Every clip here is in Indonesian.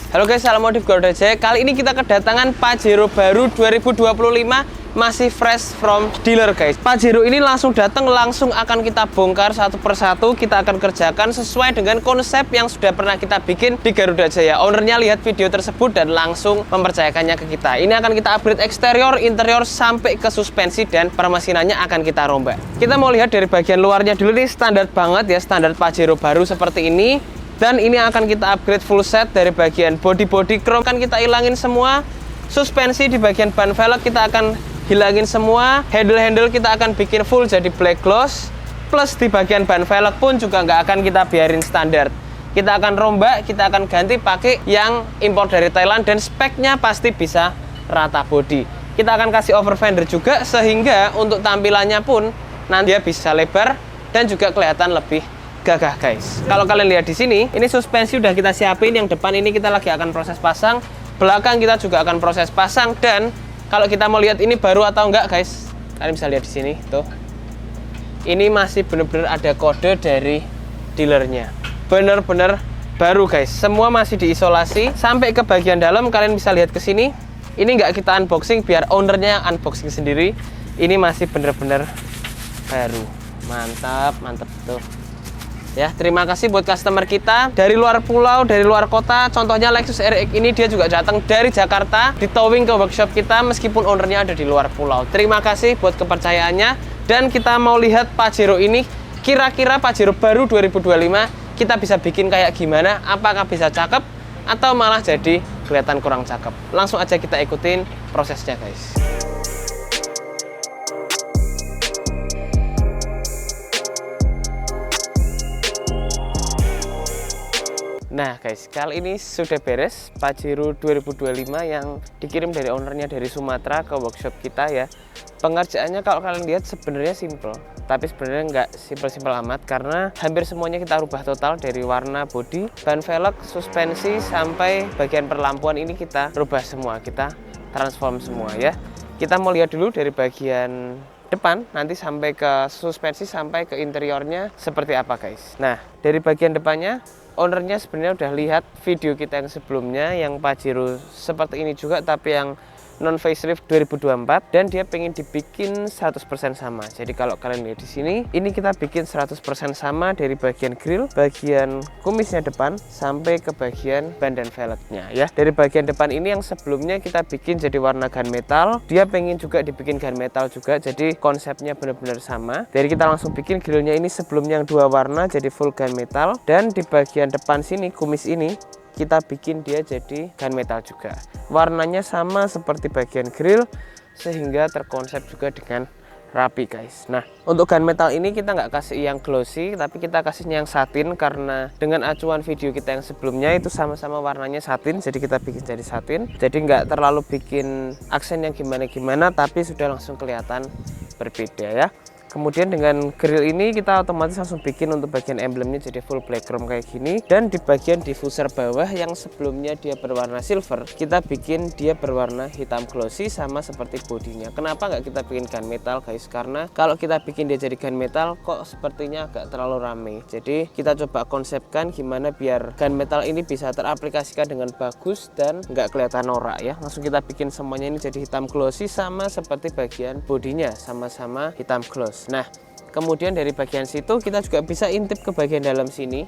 Halo guys, salam modif Gordeje. Kali ini kita kedatangan Pajero baru 2025, masih fresh from dealer guys. Pajero ini langsung datang, langsung akan kita bongkar satu persatu. Kita akan kerjakan sesuai dengan konsep yang sudah pernah kita bikin di Garuda Jaya. Ownernya lihat video tersebut dan langsung mempercayakannya ke kita. Ini akan kita upgrade eksterior, interior, sampai ke suspensi dan permesinannya akan kita rombak. Kita mau lihat dari bagian luarnya dulu. Nih standar banget ya, standar Pajero baru seperti ini. Dan ini akan kita upgrade full set dari bagian body chrome, kan kita hilangin semua. Suspensi di bagian ban velg kita akan hilangin semua. Handle kita akan bikin full jadi black gloss. Plus di bagian ban velg pun juga nggak akan kita biarin standar. Kita akan rombak, kita akan ganti pakai yang impor dari Thailand dan speknya pasti bisa rata body. Kita akan kasih over fender juga sehingga untuk tampilannya pun nanti dia bisa lebar dan juga kelihatan lebih gagah guys. Kalau kalian lihat di sini, ini suspensi udah kita siapin. Yang depan ini kita lagi akan proses pasang, belakang kita juga akan proses pasang. Dan kalau kita mau lihat ini baru atau enggak guys, kalian bisa lihat di sini tuh. Ini masih bener-bener ada kode dari dealernya. Bener-bener baru guys. Semua masih diisolasi sampai ke bagian dalam. Kalian bisa lihat ke sini. Ini nggak kita unboxing, biar ownernya unboxing sendiri. Ini masih bener-bener baru. Mantap, mantap tuh. Ya, terima kasih buat customer kita dari luar pulau, dari luar kota. Contohnya Lexus RX ini dia juga datang dari Jakarta, di towing ke workshop kita meskipun ownernya ada di luar pulau. Terima kasih buat kepercayaannya. Dan kita mau lihat Pajero ini, kira-kira Pajero baru 2025 kita bisa bikin kayak gimana? Apakah bisa cakep atau malah jadi kelihatan kurang cakep? Langsung aja kita ikutin prosesnya guys. Nah guys, kali ini sudah beres Pajero 2025 yang dikirim dari ownernya dari Sumatera ke workshop kita ya. Pengerjaannya kalau kalian lihat sebenarnya simple, tapi sebenarnya nggak simple-simple amat karena hampir semuanya kita rubah total dari warna bodi, ban velg, suspensi sampai bagian perlampuan ini kita rubah semua, kita transform semua ya. Kita mau lihat dulu dari bagian depan nanti sampai ke suspensi sampai ke interiornya seperti apa guys. Nah, dari bagian depannya ownernya sebenarnya udah lihat video kita yang sebelumnya yang Pajero seperti ini juga tapi yang non facelift 2024 dan dia pengen dibikin 100% sama. Jadi kalau kalian lihat di sini, ini kita bikin 100% sama dari bagian grill, bagian kumisnya depan sampai ke bagian ban dan velgnya ya. Dari bagian depan ini yang sebelumnya kita bikin jadi warna gunmetal, dia pengen juga dibikin gunmetal juga. Jadi konsepnya benar-benar sama. Dari kita langsung bikin grillnya ini sebelumnya yang dua warna jadi full gunmetal dan di bagian depan sini kumis ini kita bikin dia jadi gunmetal juga. Warnanya sama seperti bagian grill sehingga terkonsep juga dengan rapi guys. Nah, untuk gunmetal ini kita nggak kasih yang glossy tapi kita kasihnya yang satin karena dengan acuan video kita yang sebelumnya itu sama-sama warnanya satin, jadi kita bikin jadi satin. Jadi nggak terlalu bikin aksen yang gimana-gimana tapi sudah langsung kelihatan berbeda ya. Kemudian dengan grill ini kita otomatis langsung bikin untuk bagian emblemnya jadi full black chrome kayak gini. Dan di bagian diffuser bawah yang sebelumnya dia berwarna silver, kita bikin dia berwarna hitam glossy sama seperti bodinya. Kenapa nggak kita bikin gunmetal guys? Karena kalau kita bikin dia jadi gunmetal kok sepertinya agak terlalu rame. Jadi kita coba konsepkan gimana biar gunmetal ini bisa teraplikasikan dengan bagus dan nggak kelihatan norak ya. Langsung kita bikin semuanya ini jadi hitam glossy sama seperti bagian bodinya sama-sama hitam gloss. Nah, kemudian dari bagian situ kita juga bisa intip ke bagian dalam sini.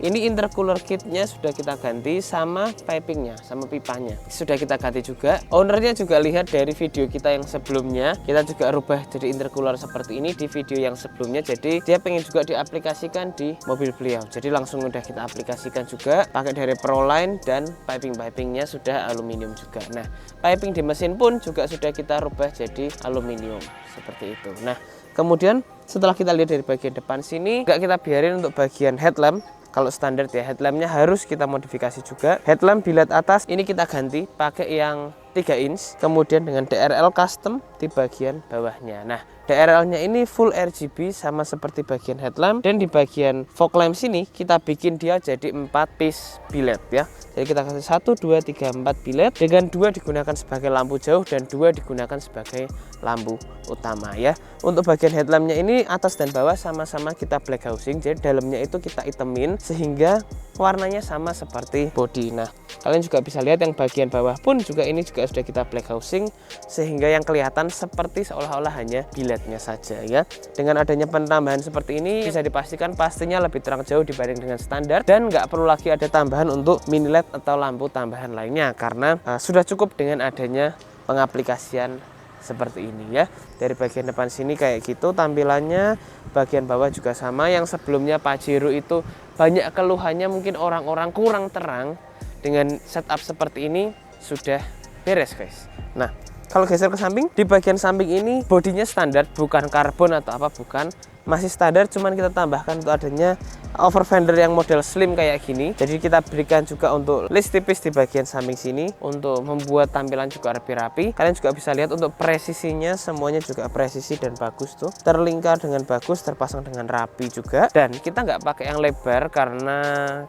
Ini intercooler kitnya sudah kita ganti sama pipingnya, sama pipanya sudah kita ganti juga. Ownernya juga lihat dari video kita yang sebelumnya, kita juga rubah jadi intercooler seperti ini di video yang sebelumnya. Jadi dia pengen juga diaplikasikan di mobil beliau. Jadi langsung udah kita aplikasikan juga pakai dari Proline dan pipingnya sudah aluminium juga. Nah, piping di mesin pun juga sudah kita rubah jadi aluminium seperti itu. Nah, kemudian setelah kita lihat dari bagian depan sini, nggak kita biarin untuk bagian headlamp. Kalau standar ya, headlampnya harus kita modifikasi juga. Headlamp bilat atas ini kita ganti pakai yang 3 inch, kemudian dengan DRL custom di bagian bawahnya. Nah, DRL-nya ini full RGB sama seperti bagian headlamp, dan di bagian fog lamp sini kita bikin dia jadi 4 piece biled ya. Jadi kita kasih 1, 2, 3, 4 biled, dengan 2 digunakan sebagai lampu jauh dan 2 digunakan sebagai lampu utama ya. Untuk bagian headlampnya ini atas dan bawah sama-sama kita black housing, jadi dalamnya itu kita itemin sehingga warnanya sama seperti body. Nah, kalian juga bisa lihat yang bagian bawah pun juga ini juga sudah kita black housing sehingga yang kelihatan seperti seolah-olah hanya bilednya saja ya. Dengan adanya penambahan seperti ini bisa dipastikan pastinya lebih terang jauh dibanding dengan standar, dan nggak perlu lagi ada tambahan untuk mini LED atau lampu tambahan lainnya karena sudah cukup dengan adanya pengaplikasian seperti ini ya. Dari bagian depan sini kayak gitu tampilannya, bagian bawah juga sama. Yang sebelumnya Pajero itu banyak keluhannya mungkin orang-orang kurang terang, dengan setup seperti ini sudah beres guys. Nah, kalau geser ke samping, di bagian samping ini bodinya standar, bukan karbon atau apa, bukan, masih standar, cuman kita tambahkan untuk adanya over fender yang model slim kayak gini. Jadi kita berikan juga untuk list tipis di bagian samping sini untuk membuat tampilan juga lebih rapi. Kalian juga bisa lihat untuk presisinya semuanya juga presisi dan bagus tuh, terlingkar dengan bagus, terpasang dengan rapi juga. Dan kita nggak pakai yang lebar karena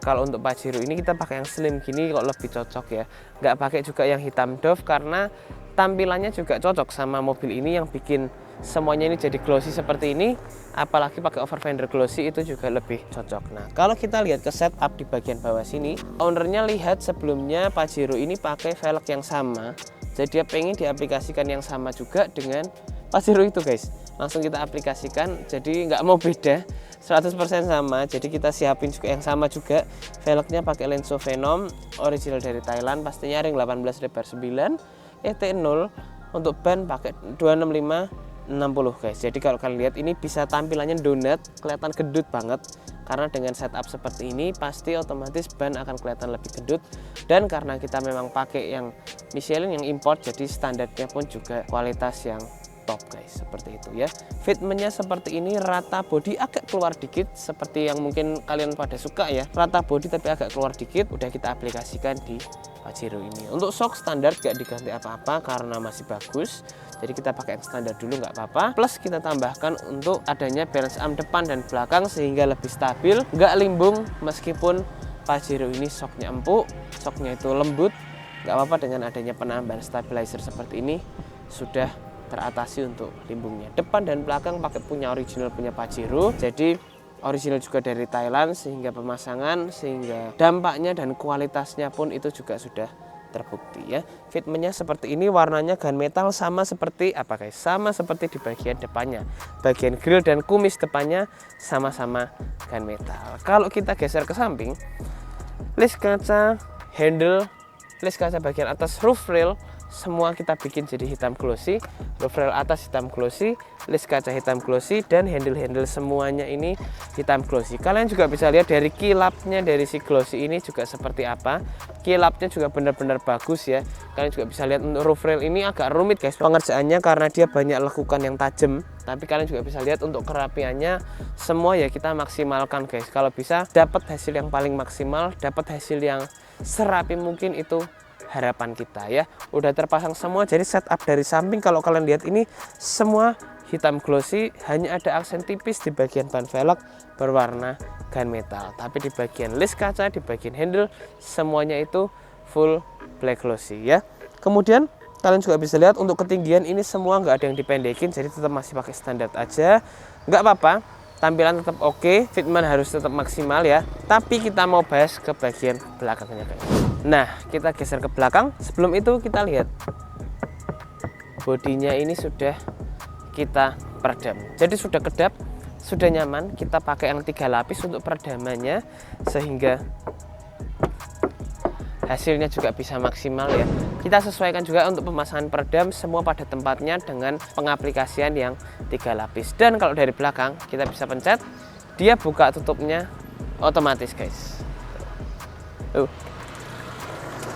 kalau untuk Pajero ini kita pakai yang slim gini kok lebih cocok ya. Nggak pakai juga yang hitam doff karena tampilannya juga cocok sama mobil ini yang bikin semuanya ini jadi glossy seperti ini, apalagi pakai over fender glossy itu juga lebih cocok. Nah, kalau kita lihat ke setup di bagian bawah sini, ownernya lihat sebelumnya Pajero ini pakai velg yang sama, jadi dia pengen diaplikasikan yang sama juga dengan Pajero itu guys. Langsung kita aplikasikan, jadi nggak mau beda, 100% sama. Jadi kita siapin juga yang sama juga, velgnya pakai Lenso Venom original dari Thailand, pastinya ring 18 lebar 9 ET0, untuk ban pakai 265 60 guys. Jadi kalau kalian lihat ini bisa tampilannya donat, kelihatan gendut banget karena dengan setup seperti ini pasti otomatis ban akan kelihatan lebih gendut, dan karena kita memang pakai yang Michelin yang import, jadi standarnya pun juga kualitas yang top guys, seperti itu ya. Fitmentnya seperti ini, rata body agak keluar dikit seperti yang mungkin kalian pada suka ya, rata body tapi agak keluar dikit, udah kita aplikasikan di Pajero ini. Untuk shock standar gak diganti apa-apa karena masih bagus, jadi kita pakai yang standar dulu nggak apa-apa. Plus kita tambahkan untuk adanya balance arm depan dan belakang sehingga lebih stabil, nggak limbung. Meskipun Pajero ini shocknya empuk, shocknya itu lembut, nggak apa-apa, dengan adanya penambahan stabilizer seperti ini sudah teratasi untuk limbungnya. Depan dan belakang pakai punya original punya Pajero, jadi original juga dari Thailand, sehingga pemasangan, sehingga dampaknya dan kualitasnya pun itu juga sudah terbukti ya. Fitmentnya seperti ini, warnanya gunmetal sama seperti apa guys? Sama seperti di bagian depannya. Bagian grill dan kumis depannya sama-sama gunmetal. Kalau kita geser ke samping, list kaca, handle, list kaca bagian atas, roof rail, semua kita bikin jadi hitam glossy. Roof rail atas hitam glossy, list kaca hitam glossy, dan handle-handle semuanya ini hitam glossy. Kalian juga bisa lihat dari kilapnya dari si glossy ini juga seperti apa. Kilapnya juga benar-benar bagus ya. Kalian juga bisa lihat untuk roof rail ini agak rumit guys pengerjaannya karena dia banyak lekukan yang tajam. Tapi kalian juga bisa lihat untuk kerapiannya semua ya kita maksimalkan guys. Kalau bisa dapat hasil yang paling maksimal, dapat hasil yang serapi mungkin, itu harapan kita ya. Udah terpasang semua, jadi setup dari samping kalau kalian lihat ini semua hitam glossy, hanya ada aksen tipis di bagian ban velg berwarna gunmetal, tapi di bagian list kaca, di bagian handle semuanya itu full black glossy ya. Kemudian kalian juga bisa lihat untuk ketinggian ini semua nggak ada yang dipendekin, jadi tetap masih pakai standar aja, nggak apa-apa. Tampilan tetap oke, fitment harus tetap maksimal ya. Tapi kita mau bahas ke bagian belakangnya guys. Nah, kita geser ke belakang. Sebelum itu kita lihat bodinya ini sudah kita peredam. Jadi sudah kedap, sudah nyaman. Kita pakai yang 3 lapis untuk peredamannya sehingga hasilnya juga bisa maksimal ya. Kita sesuaikan juga untuk pemasangan peredam semua pada tempatnya dengan pengaplikasian yang 3 lapis. Dan kalau dari belakang kita bisa pencet, dia buka tutupnya otomatis guys.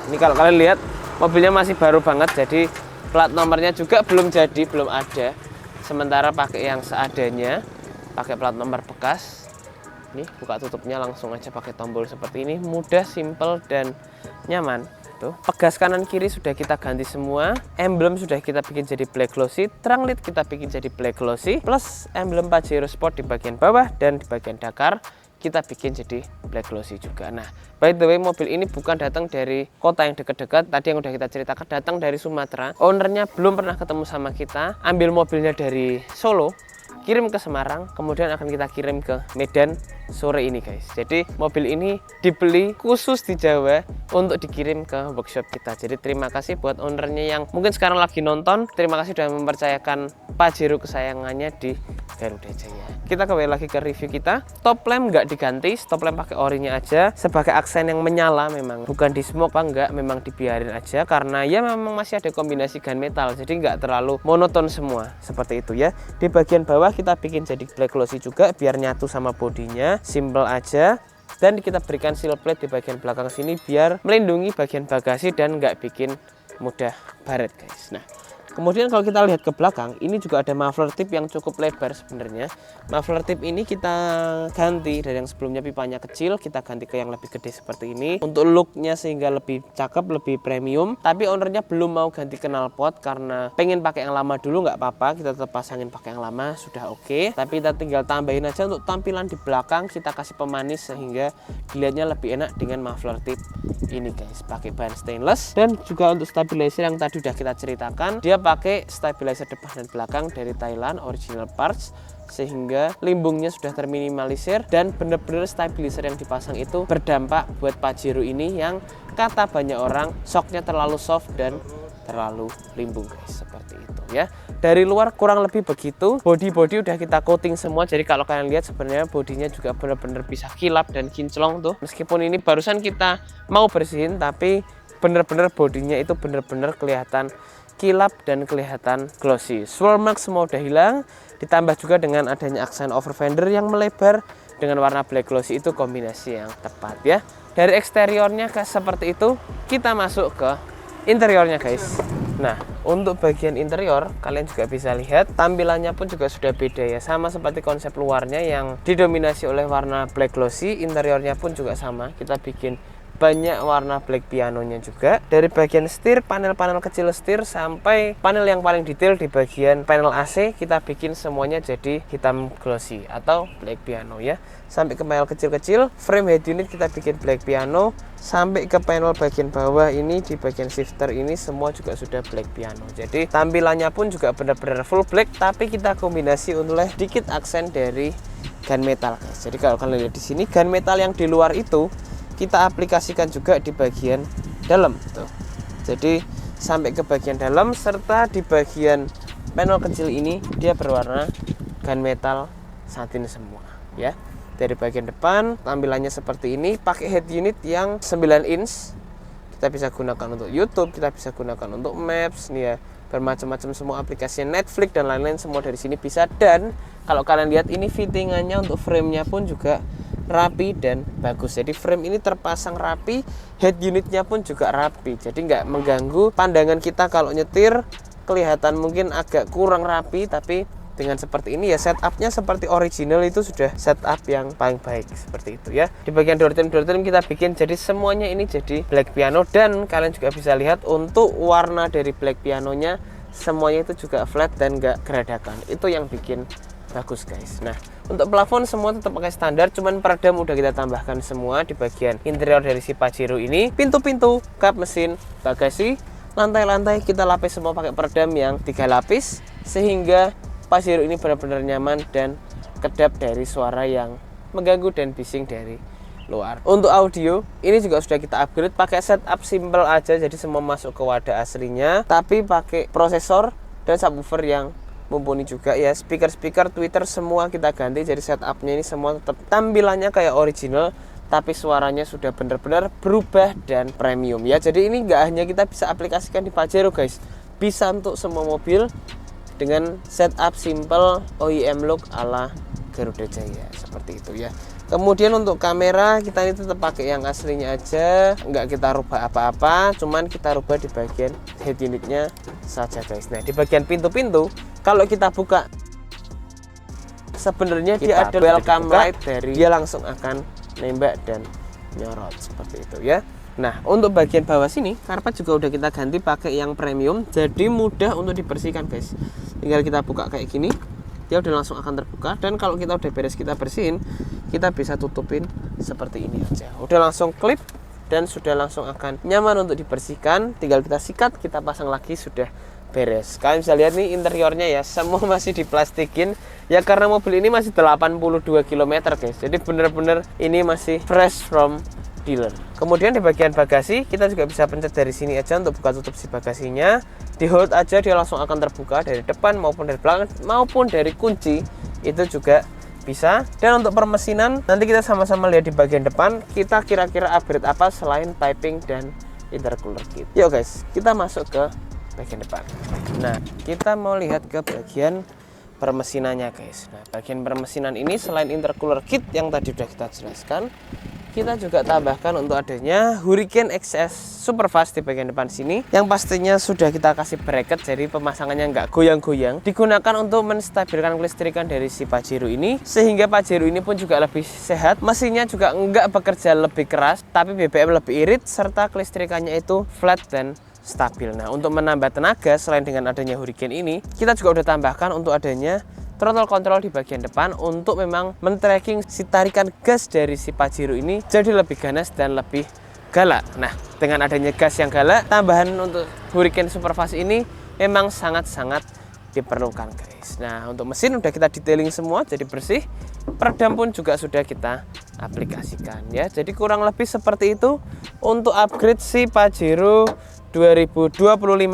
Ini kalau kalian lihat mobilnya masih baru banget, jadi plat nomornya juga belum jadi, belum ada. Sementara pakai yang seadanya, pakai plat nomor bekas. Ini buka tutupnya langsung aja pakai tombol seperti ini, mudah, simple dan nyaman. Tuh, pegas kanan kiri sudah kita ganti semua, emblem sudah kita bikin jadi black glossy, trunk lid kita bikin jadi black glossy, plus emblem Pajero Sport di bagian bawah dan di bagian dakar kita bikin jadi black glossy juga. Nah, by the way, mobil ini bukan datang dari kota yang dekat-dekat, tadi yang udah kita ceritakan, datang dari Sumatera. Ownernya belum pernah ketemu sama kita, ambil mobilnya dari Solo, kirim ke Semarang, kemudian akan kita kirim ke Medan sore ini guys. Jadi mobil ini dibeli khusus di Jawa untuk dikirim ke workshop kita. Jadi terima kasih buat ownernya yang mungkin sekarang lagi nonton. Terima kasih sudah mempercayakan Pajero kesayangannya di Garuda Jaya. Kita kembali lagi ke review kita. Top lamp nggak diganti, stop lamp pakai orinya aja sebagai aksen yang menyala, memang bukan di smoke apa enggak, memang dibiarin aja karena ya memang masih ada kombinasi gunmetal, jadi nggak terlalu monoton semua seperti itu ya. Di bagian bawah kita bikin jadi black glossy juga biar nyatu sama bodinya, simple aja. Dan kita berikan seal plate di bagian belakang sini biar melindungi bagian bagasi dan nggak bikin mudah baret guys. Nah, kemudian kalau kita lihat ke belakang, ini juga ada muffler tip yang cukup lebar sebenarnya. Muffler tip ini kita ganti dari yang sebelumnya pipanya kecil, kita ganti ke yang lebih gede seperti ini. Untuk looknya sehingga lebih cakep, lebih premium. Tapi ownernya belum mau ganti knalpot karena pengen pakai yang lama dulu, nggak apa-apa. Kita tetap pasangin pakai yang lama, sudah oke. Tapi kita tinggal tambahin aja untuk tampilan di belakang, kita kasih pemanis sehingga dilihatnya lebih enak dengan muffler tip ini guys. Pakai bahan stainless dan juga untuk stabilizer yang tadi udah kita ceritakan, dia pakai stabilizer depan dan belakang dari Thailand original parts sehingga limbungnya sudah terminimalisir dan bener-bener stabilizer yang dipasang itu berdampak buat Pajero ini yang kata banyak orang shocknya terlalu soft dan terlalu limbung guys, seperti itu ya. Dari luar kurang lebih begitu. Body udah kita coating semua, jadi kalau kalian lihat sebenarnya bodinya juga bener-bener bisa kilap dan kinclong tuh. Meskipun ini barusan kita mau bersihin tapi bener-bener bodinya itu bener-bener kelihatan kilap dan kelihatan glossy. Swirl mark semua udah hilang, ditambah juga dengan adanya aksen over fender yang melebar dengan warna black glossy, itu kombinasi yang tepat ya. Dari eksteriornya kayak seperti itu, kita masuk ke interiornya guys. Nah, untuk bagian interior kalian juga bisa lihat tampilannya pun juga sudah beda ya, sama seperti konsep luarnya yang didominasi oleh warna black glossy. Interiornya pun juga sama, kita bikin banyak warna black pianonya juga. Dari bagian setir, panel-panel kecil setir sampai panel yang paling detail di bagian panel AC, kita bikin semuanya jadi hitam glossy atau black piano ya. Sampai ke panel kecil-kecil, frame head unit kita bikin black piano, sampai ke panel bagian bawah ini di bagian shifter ini semua juga sudah black piano. Jadi tampilannya pun juga benar-benar full black, tapi kita kombinasi oleh sedikit aksen dari gunmetal guys. Jadi kalau kalian lihat di sini, gunmetal yang di luar itu kita aplikasikan juga di bagian dalam tuh. Jadi sampai ke bagian dalam serta di bagian panel kecil ini dia berwarna gunmetal satin semua ya. Dari bagian depan tampilannya seperti ini, pakai head unit yang 9 inch. Kita bisa gunakan untuk YouTube, kita bisa gunakan untuk Maps nih ya. Bermacam-macam semua aplikasi Netflix dan lain-lain semua dari sini bisa. Dan kalau kalian lihat ini fittingannya untuk frame-nya pun juga rapi dan bagus. Jadi frame ini terpasang rapi, head unitnya pun juga rapi, jadi nggak mengganggu pandangan kita kalau nyetir. Kelihatan mungkin agak kurang rapi, tapi dengan seperti ini ya setupnya seperti original, itu sudah setup yang paling baik seperti itu ya. Di bagian door trim kita bikin jadi semuanya ini jadi black piano, dan kalian juga bisa lihat untuk warna dari black pianonya semuanya itu juga flat dan nggak geradakan, itu yang bikin bagus guys. Nah, untuk plafon semua tetap pakai standar, cuman peredam udah kita tambahkan semua di bagian interior dari si Pajero ini. Pintu-pintu, kap mesin, bagasi, lantai-lantai kita lapis semua pakai peredam yang 3 lapis sehingga Pajero ini benar-benar nyaman dan kedap dari suara yang mengganggu dan bising dari luar. Untuk audio ini juga sudah kita upgrade pakai setup simple aja, jadi semua masuk ke wadah aslinya, tapi pakai prosesor dan subwoofer yang mumpuni juga ya. Speaker Twitter semua kita ganti, jadi setupnya ini semua tetap tampilannya kayak original, tapi suaranya sudah benar-benar berubah dan premium ya. Jadi ini nggak hanya kita bisa aplikasikan di Pajero guys, bisa untuk semua mobil dengan setup simple OEM look ala Garuda Jaya seperti itu ya. Kemudian untuk kamera kita ini tetap pakai yang aslinya aja, nggak kita rubah apa-apa, cuman kita rubah di bagian head unitnya saja guys. Nah, di bagian pintu-pintu kalau kita buka sebenarnya dia ada welcome light dari dia langsung akan nembak dan nyorot seperti itu ya. Nah, untuk bagian bawah sini karpet juga udah kita ganti pakai yang premium, jadi mudah untuk dibersihkan guys. Tinggal kita buka kayak gini, dia udah langsung akan terbuka. Dan kalau kita udah beres kita bersihin, kita bisa tutupin seperti ini aja. Udah langsung klip dan sudah langsung akan nyaman untuk dibersihkan. Tinggal kita sikat, kita pasang lagi, sudah beres. Kalian bisa lihat nih interiornya ya, semua masih diplastikin ya, karena mobil ini masih 82 km guys. Jadi bener-bener ini masih fresh from dealer. Kemudian di bagian bagasi kita juga bisa pencet dari sini aja untuk buka tutup si bagasinya. Di hold aja, dia langsung akan terbuka dari depan maupun dari belakang maupun dari kunci, itu juga bisa. Dan untuk permesinan nanti kita sama-sama lihat di bagian depan, kita kira-kira upgrade apa selain piping dan intercooler kit. Yuk guys, kita masuk ke bagian depan. Nah, kita mau lihat ke bagian permesinannya guys. Nah, bagian permesinan ini selain intercooler kit yang tadi sudah kita jelaskan, kita juga tambahkan untuk adanya Hurricane XS Superfast di bagian depan sini, yang pastinya sudah kita kasih bracket jadi pemasangannya nggak goyang-goyang. Digunakan untuk menstabilkan kelistrikan dari si Pajero ini, sehingga Pajero ini pun juga lebih sehat. Mesinnya juga nggak bekerja lebih keras, tapi BBM lebih irit, serta kelistrikannya itu flat dan stabil. Nah, untuk menambah tenaga selain dengan adanya Hurricane ini, kita juga udah tambahkan untuk adanya throttle control di bagian depan untuk memang men-tracking si tarikan gas dari si Pajero ini jadi lebih ganas dan lebih galak. Nah, dengan adanya gas yang galak, tambahan untuk Hurricane Superfast ini memang sangat-sangat diperlukan guys. Nah, untuk mesin udah kita detailing semua jadi bersih. Peredam pun juga sudah kita aplikasikan ya. Jadi kurang lebih seperti itu untuk upgrade si Pajero 2025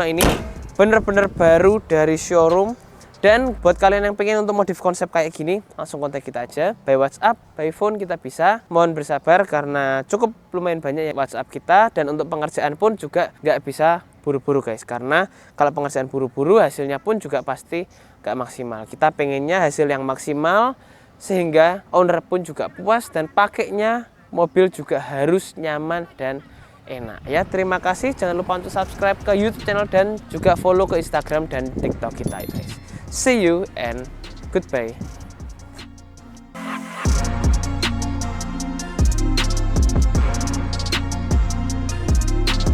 ini. Bener-bener baru dari showroom. Dan buat kalian yang pengen untuk modif konsep kayak gini, langsung kontak kita aja. By WhatsApp, by phone kita bisa. Mohon bersabar karena cukup lumayan banyak ya WhatsApp kita. Dan untuk pengerjaan pun juga nggak bisa buru-buru guys. Karena kalau pengerjaan buru-buru hasilnya pun juga pasti nggak maksimal. Kita pengennya hasil yang maksimal sehingga owner pun juga puas dan pakainya mobil juga harus nyaman dan enak ya. Terima kasih, jangan lupa untuk subscribe ke YouTube channel dan juga follow ke Instagram dan TikTok kita guys. See you and goodbye.